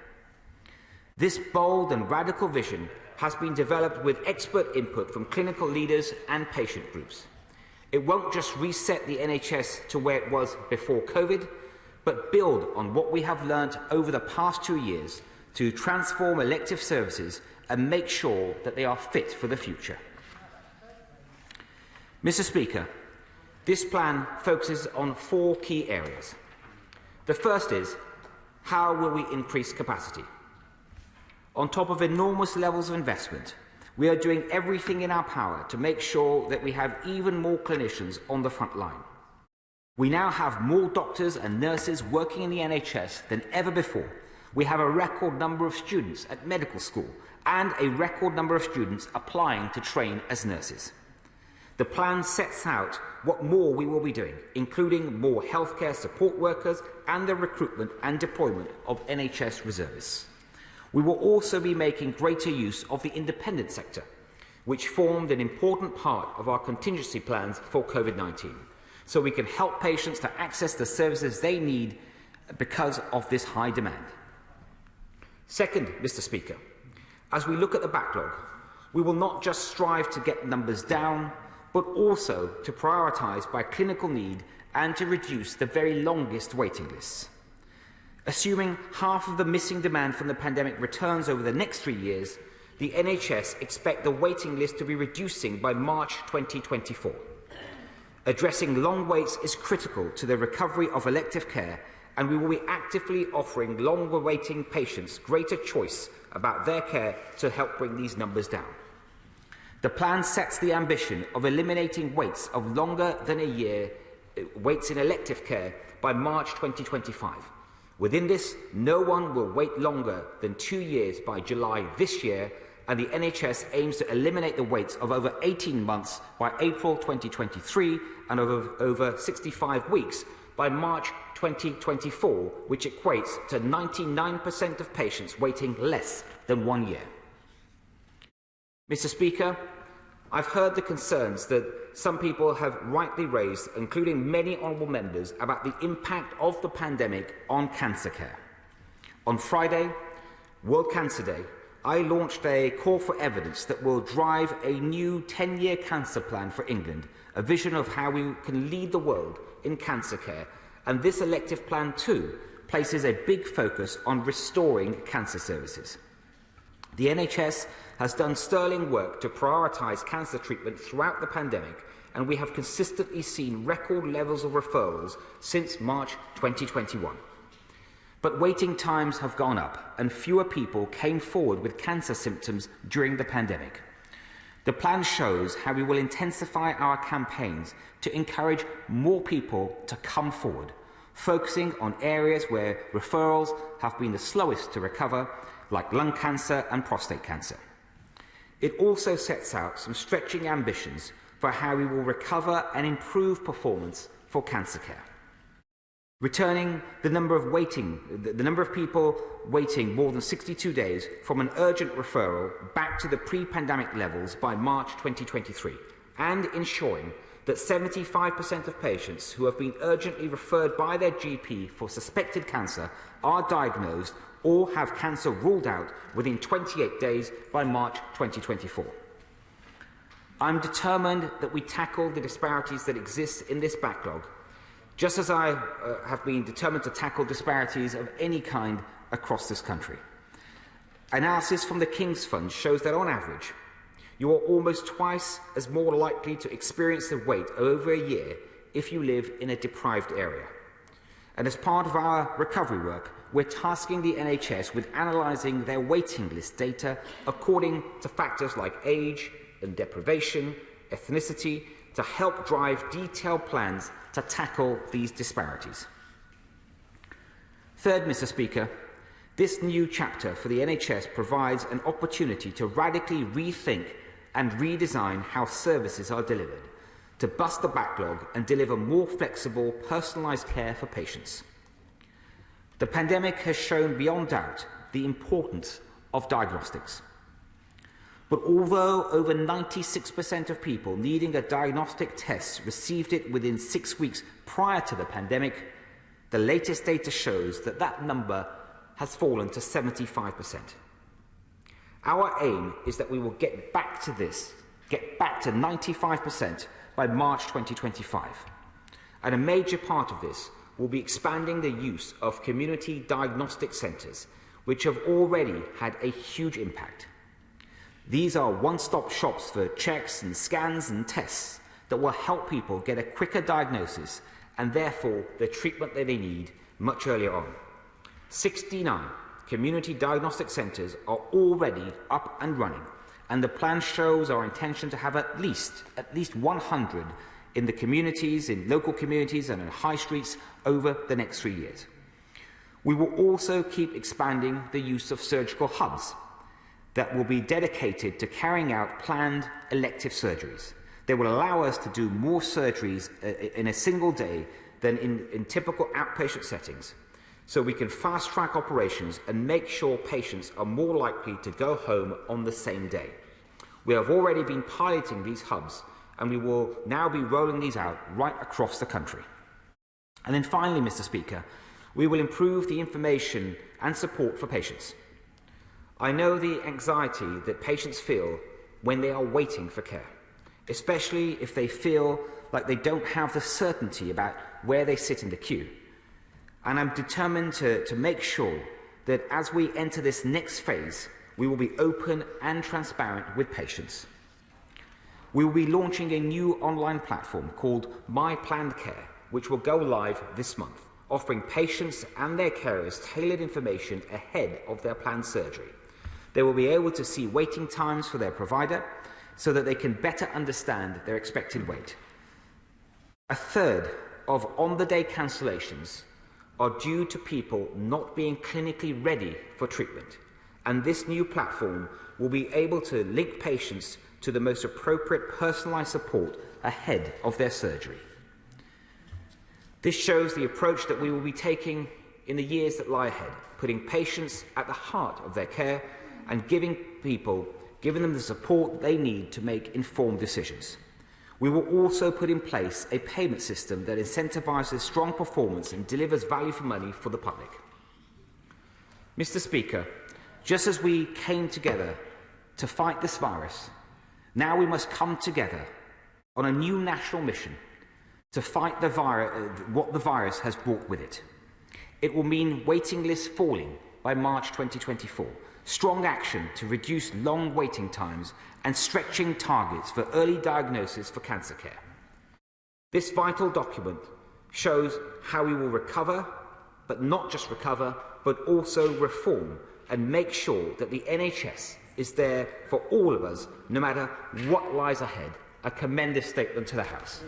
This bold and radical vision has been developed with expert input from clinical leaders and patient groups. It won't just reset the NHS to where it was before COVID, but build on what we have learnt over the past 2 years to transform elective services and make sure that they are fit for the future. Mr. Speaker, this plan focuses on 4 key areas. The first is, how will we increase capacity? On top of enormous levels of investment, we are doing everything in our power to make sure that we have even more clinicians on the front line. We now have more doctors and nurses working in the NHS than ever before. We have a record number of students at medical school and a record number of students applying to train as nurses. The plan sets out what more we will be doing, including more healthcare support workers and the recruitment and deployment of NHS reservists. We will also be making greater use of the independent sector, which formed an important part of our contingency plans for COVID-19, so we can help patients to access the services they need because of this high demand. Second, Mr. Speaker, as we look at the backlog, we will not just strive to get numbers down, but also to prioritise by clinical need and to reduce the very longest waiting lists. Assuming half of the missing demand from the pandemic returns over the next 3 years, the NHS expect the waiting list to be reducing by March 2024. Addressing long waits is critical to the recovery of elective care, and we will be actively offering longer waiting patients greater choice about their care to help bring these numbers down. The plan sets the ambition of eliminating waits of longer than a year, waits in elective care, by March 2025. Within this, no one will wait longer than 2 years by July this year, and the NHS aims to eliminate the waits of over 18 months by April 2023 and over 65 weeks by March 2024, which equates to 99% of patients waiting less than 1 year. Mr. Speaker, I've heard the concerns that some people have rightly raised, including many honourable members, about the impact of the pandemic on cancer care. On Friday, World Cancer Day, I launched a call for evidence that will drive a new 10-year cancer plan for England, a vision of how we can lead the world in cancer care, and this elective plan too places a big focus on restoring cancer services. The NHS has done sterling work to prioritise cancer treatment throughout the pandemic, and we have consistently seen record levels of referrals since March 2021. But waiting times have gone up, and fewer people came forward with cancer symptoms during the pandemic. The plan shows how we will intensify our campaigns to encourage more people to come forward, focusing on areas where referrals have been the slowest to recover, like lung cancer and prostate cancer. It also sets out some stretching ambitions for how we will recover and improve performance for cancer care. Returning the number of people waiting more than 62 days from an urgent referral back to the pre-pandemic levels by March 2023, and ensuring that 75% of patients who have been urgently referred by their GP for suspected cancer are diagnosed or have cancer ruled out within 28 days by March 2024. I'm determined that we tackle the disparities that exist in this backlog, just as I have been determined to tackle disparities of any kind across this country. Analysis from the King's Fund shows that on average, you are almost twice as more likely to experience the wait over a year if you live in a deprived area. And as part of our recovery work, we're tasking the NHS with analysing their waiting list data according to factors like age and deprivation, ethnicity, to help drive detailed plans to tackle these disparities. Third, Mr. Speaker, this new chapter for the NHS provides an opportunity to radically rethink and redesign how services are delivered, to bust the backlog and deliver more flexible, personalised care for patients. The pandemic has shown beyond doubt the importance of diagnostics. But although over 96% of people needing a diagnostic test received it within 6 weeks prior to the pandemic, the latest data shows that that number has fallen to 75%. Our aim is that we will get back to 95% by March 2025. And a major part of this will be expanding the use of community diagnostic centres, which have already had a huge impact. These are one-stop shops for checks and scans and tests that will help people get a quicker diagnosis and therefore the treatment that they need much earlier on. 69 community diagnostic centres are already up and running, and the plan shows our intention to have at least 100 in the communities, in local communities and in high streets over the next 3 years. We will also keep expanding the use of surgical hubs that will be dedicated to carrying out planned elective surgeries. They will allow us to do more surgeries in a single day than in typical outpatient settings, so we can fast-track operations and make sure patients are more likely to go home on the same day. We have already been piloting these hubs, and we will now be rolling these out right across the country. And then finally, Mr. Speaker, we will improve the information and support for patients. I know the anxiety that patients feel when they are waiting for care, especially if they feel like they don't have the certainty about where they sit in the queue. And I'm determined to make sure that as we enter this next phase, we will be open and transparent with patients. We will be launching a new online platform called My Planned Care, which will go live this month, offering patients and their carers tailored information ahead of their planned surgery. They will be able to see waiting times for their provider so that they can better understand their expected wait. A third of on-the-day cancellations are due to people not being clinically ready for treatment, and this new platform will be able to link patients to the most appropriate personalised support ahead of their surgery. This shows the approach that we will be taking in the years that lie ahead, putting patients at the heart of their care and giving them the support they need to make informed decisions. We will also put in place a payment system that incentivises strong performance and delivers value for money for the public. Mr. Speaker, just as we came together to fight this virus, now we must come together on a new national mission to fight what the virus has brought with it. It will mean waiting lists falling by March 2024, strong action to reduce long waiting times and stretching targets for early diagnosis for cancer care. This vital document shows how we will recover, but not just recover, but also reform and make sure that the NHS is there for all of us, no matter what lies ahead. A commendous statement to the House.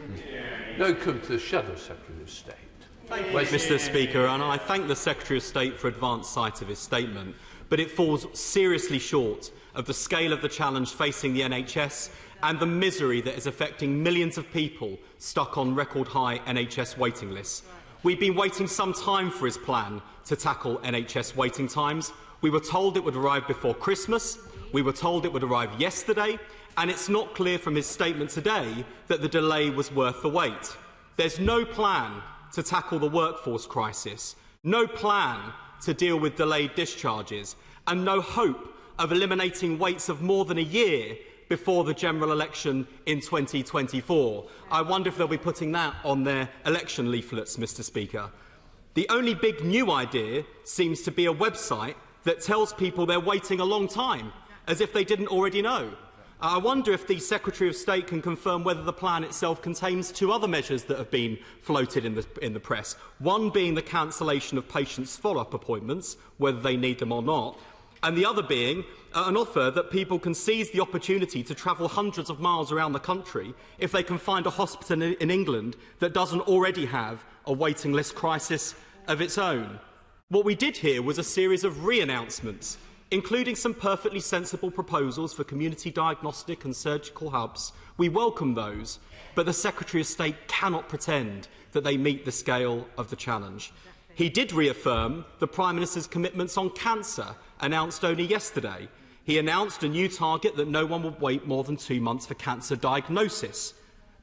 Now come to the Shadow Secretary of State. Thank you, Mr. Speaker, and I thank the Secretary of State for advance sight of his statement, but it falls seriously short of the scale of the challenge facing the NHS and the misery that is affecting millions of people stuck on record-high NHS waiting lists. We've been waiting some time for his plan to tackle NHS waiting times. We were told it would arrive before Christmas. We were told it would arrive yesterday. And it's not clear from his statement today that the delay was worth the wait. There's no plan to tackle the workforce crisis, no plan to deal with delayed discharges, and no hope of eliminating waits of more than a year before the general election in 2024. I wonder if they'll be putting that on their election leaflets, Mr. Speaker. The only big new idea seems to be a website that tells people they're waiting a long time, as if they didn't already know. I wonder if the Secretary of State can confirm whether the plan itself contains two other measures that have been floated in the press, one being the cancellation of patients' follow-up appointments, whether they need them or not, and the other being an offer that people can seize the opportunity to travel hundreds of miles around the country if they can find a hospital in England that doesn't already have a waiting list crisis of its own. What we did hear was a series of re-announcements, including some perfectly sensible proposals for community diagnostic and surgical hubs. We welcome those, but the Secretary of State cannot pretend that they meet the scale of the challenge. He did reaffirm the Prime Minister's commitments on cancer, announced only yesterday. He announced a new target that no one would wait more than 2 months for cancer diagnosis.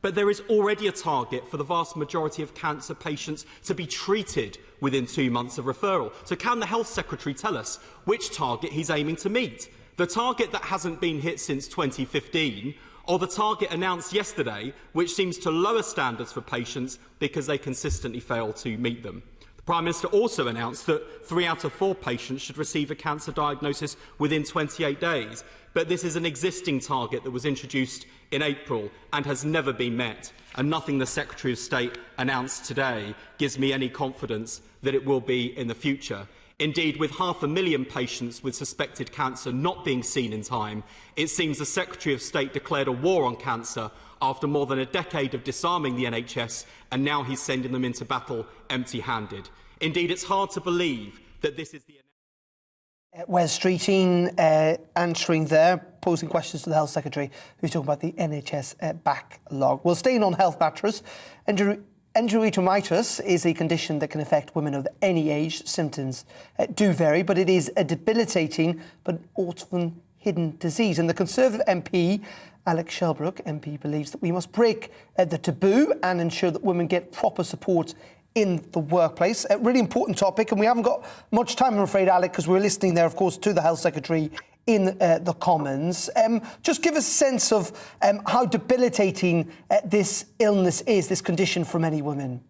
But there is already a target for the vast majority of cancer patients to be treated within 2 months of referral. So can the Health Secretary tell us which target he's aiming to meet? The target that hasn't been hit since 2015, or the target announced yesterday, which seems to lower standards for patients because they consistently fail to meet them? The Prime Minister also announced that 3 out of 4 patients should receive a cancer diagnosis within 28 days. But this is an existing target that was introduced in April and has never been met, and nothing the Secretary of State announced today gives me any confidence that it will be in the future. Indeed, with 500,000 patients with suspected cancer not being seen in time, it seems the Secretary of State declared a war on cancer after more than a decade of disarming the NHS, and now he's sending them into battle empty-handed. Indeed, it's hard to believe that this is the... Wes Streeting answering there, posing questions to the Health Secretary, who's talking about the NHS backlog. Well, staying on health matters, endometriosis is a condition that can affect women of any age. Symptoms do vary, but it is a debilitating but often hidden disease. And the Conservative MP, Alex Shelbrooke MP, believes that we must break the taboo and ensure that women get proper support in the workplace. A really important topic, and we haven't got much time, I'm afraid, Alec, because we're listening there, of course, to the Health Secretary in the Commons. Just give us a sense of how debilitating this illness is, this condition for many women.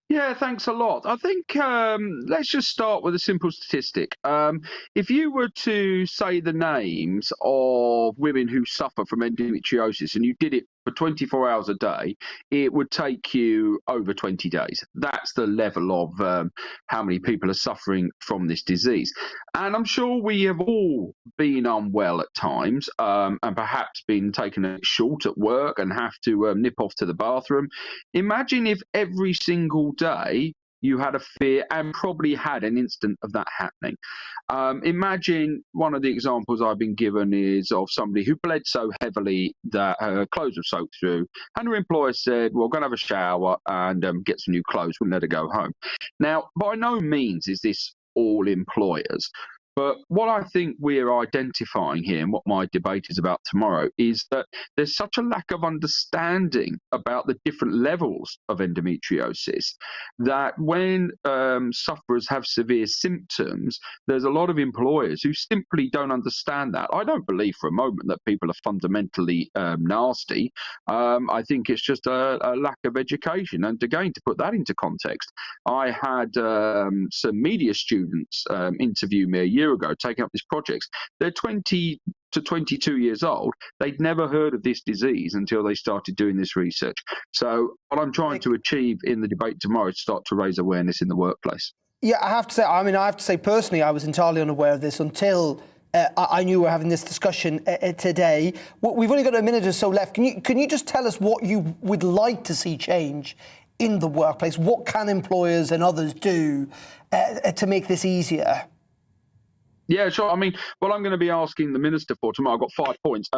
Yeah, thanks a lot. I think let's just start with a simple statistic. If you were to say the names of women who suffer from endometriosis, and you did it for 24 hours a day, it would take you over 20 days. That's the level of how many people are suffering from this disease. And I'm sure we have all been unwell at times, and perhaps been taken a short at work and have to nip off to the bathroom. Imagine if every single day you had a fear and probably had an instant of that happening. Imagine one of the examples I've been given is of somebody who bled so heavily that her clothes were soaked through, and her employer said, well, go and have a shower and get some new clothes, wouldn't let her go home. Now, by no means is this all employers. But what I think we're identifying here, and what my debate is about tomorrow, is that there's such a lack of understanding about the different levels of endometriosis that when sufferers have severe symptoms, there's a lot of employers who simply don't understand that. I don't believe for a moment that people are fundamentally nasty. I think it's just a lack of education. And again, to put that into context, I had some media students interview me a year ago taking up this project. They're 20 to 22 years old. They'd never heard of this disease until they started doing this research. So what I'm trying to achieve in the debate tomorrow is start to raise awareness in the workplace. Yeah, I have to say personally, I was entirely unaware of this until I knew we were having this discussion today. We've only got a minute or so left. Can you just tell us what you would like to see change in the workplace? What can employers and others do to make this easier? Yeah, sure. I mean, what I'm going to be asking the Minister for tomorrow, I've got 5 points.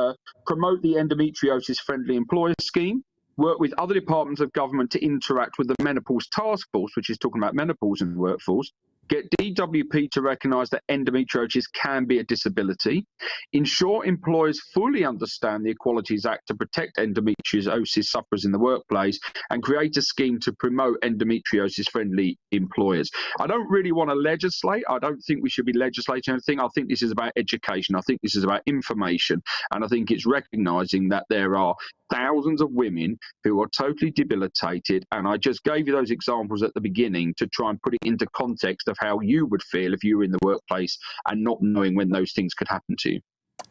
Promote the endometriosis-friendly employer scheme. Work with other departments of government to interact with the menopause task force, which is talking about menopause in the workforce. Get DWP to recognise that endometriosis can be a disability. Ensure employers fully understand the Equalities Act to protect endometriosis sufferers in the workplace, and create a scheme to promote endometriosis-friendly employers. I don't really want to legislate. I don't think we should be legislating anything. I think this is about education. I think this is about information. And I think it's recognising that there are thousands of women who are totally debilitated. And I just gave you those examples at the beginning to try and put it into context of how you would feel if you were in the workplace and not knowing when those things could happen to you.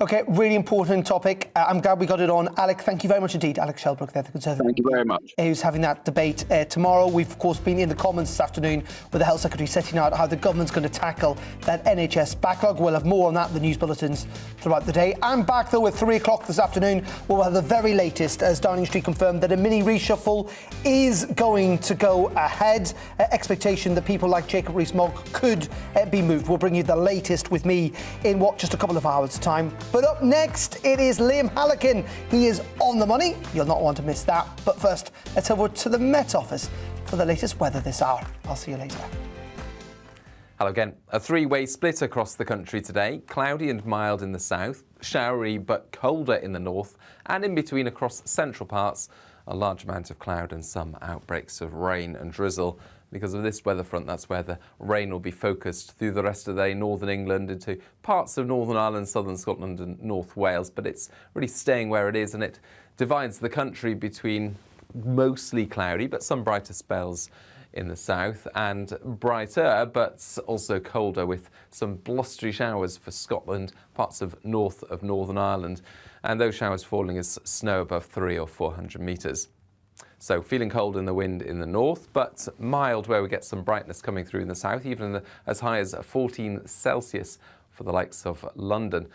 OK, really important topic. I'm glad we got it on. Alec, thank you very much indeed. Alec Shelbrooke there, the Conservative. Thank you very much. Who's having that debate tomorrow. We've, of course, been in the Commons this afternoon with the Health Secretary setting out how the government's going to tackle that NHS backlog. We'll have more on that in the news bulletins throughout the day. I'm back, though, at 3 o'clock this afternoon. We'll have the very latest as Downing Street confirmed that a mini reshuffle is going to go ahead. Expectation that people like Jacob Rees-Mogg could be moved. We'll bring you the latest with me in, just a couple of hours' time. But up next, it is Liam Halligan. He is on the money. You'll not want to miss that. But first, let's head over to the Met Office for the latest weather this hour. I'll see you later. Hello again. A three-way split across the country today. Cloudy and mild in the south, showery but colder in the north, and in between across central parts, a large amount of cloud and some outbreaks of rain and drizzle. Because of this weather front, that's where the rain will be focused through the rest of the day, northern England into parts of Northern Ireland, southern Scotland and North Wales. But it's really staying where it is, and it divides the country between mostly cloudy, but some brighter spells in the south, and brighter but also colder with some blustery showers for Scotland, parts of north of Northern Ireland, and those showers falling as snow above 300 or 400 metres. So feeling cold in the wind in the north, but mild where we get some brightness coming through in the south, even as high as 14 Celsius for the likes of London.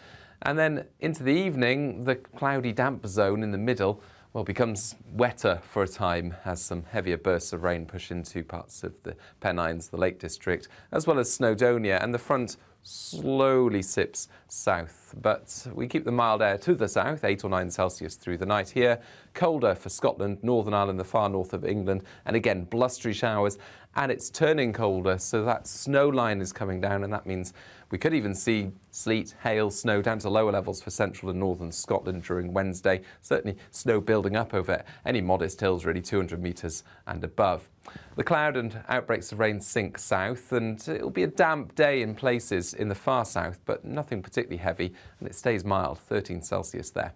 And then into the evening, the cloudy damp zone in the middle, well, becomes wetter for a time as some heavier bursts of rain push into parts of the Pennines, the Lake District, as well as Snowdonia, and the front slowly sips south. But we keep the mild air to the south, 8 or 9 Celsius through the night here. Colder for Scotland, Northern Ireland, the far north of England, and again, blustery showers. And it's turning colder, so that snow line is coming down, and that means we could even see sleet, hail, snow down to lower levels for central and northern Scotland during Wednesday. Certainly snow building up over any modest hills, really 200 metres and above. The cloud and outbreaks of rain sink south, and it'll be a damp day in places in the far south, but nothing particularly heavy, and it stays mild, 13 Celsius there.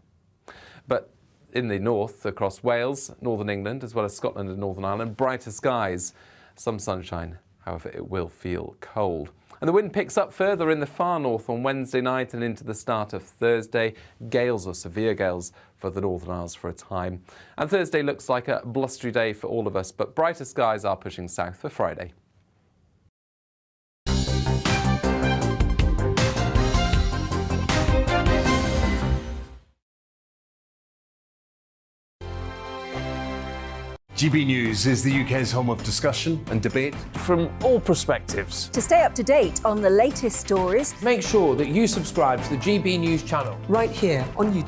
But in the north, across Wales, northern England, as well as Scotland and Northern Ireland, brighter skies, some sunshine. However, it will feel cold. And the wind picks up further in the far north on Wednesday night and into the start of Thursday. Gales or severe gales for the Northern Isles for a time. And Thursday looks like a blustery day for all of us, but brighter skies are pushing south for Friday. GB News is the UK's home of discussion and debate from all perspectives. To stay up to date on the latest stories, make sure that you subscribe to the GB News channel right here on YouTube.